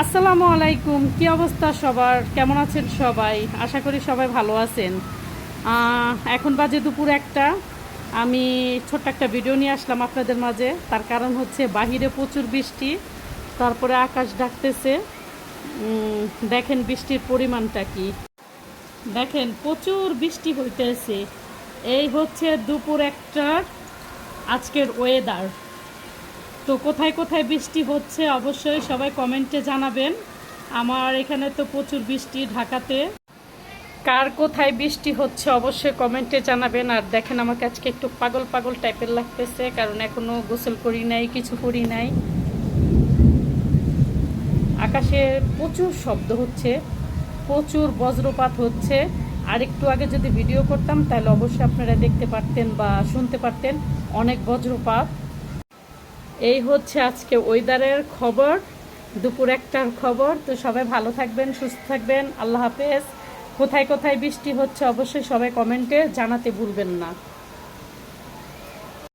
আসসালামু আলাইকুম। কি অবস্থা সবার? কেমন আছেন সবাই? আশা করি সবাই ভালো আছেন। এখন বাজে দুপুর একটা। আমি ছোট্ট একটা ভিডিও নিয়ে আসলাম আপনাদের মাঝে। তার কারণ হচ্ছে বাহিরে প্রচুর বৃষ্টি, তারপরে আকাশ ডাকতেছে। দেখেন বৃষ্টির পরিমাণটা কি। দেখেন প্রচুর বৃষ্টি হইতেছে। এই হচ্ছে দুপুর একটার আজকের ওয়েদার। তো কোথায় কোথায় বৃষ্টি হচ্ছে অবশ্যই সবাই কমেন্টে জানাবেন। আমার এখানে তো প্রচুর বৃষ্টি ঢাকাতে। কার কোথায় বৃষ্টি হচ্ছে অবশ্যই কমেন্টে জানাবেন। আর দেখেন আমাকে আজকে একটু পাগল পাগল টাইপের লাগতেছে, কারণ এখনও গোসল করি নাই, কিছু করি নাই। আকাশে প্রচুর শব্দ হচ্ছে, প্রচুর বজ্রপাত হচ্ছে। আর একটু আগে যদি ভিডিও করতাম তাহলে অবশ্যই আপনারা দেখতে পারতেন বা শুনতে পারতেন অনেক বজ্রপাত। এই হচ্ছে আজকে ওয়েদারের খবর, দুপুর একটার খবর। তো সবাই ভালো থাকবেন, সুস্থ থাকবেন। আল্লাহ হাফেজ। কোথায় কোথায় বৃষ্টি হচ্ছে অবশ্যই সবাই কমেন্টে জানাতে ভুলবেন না।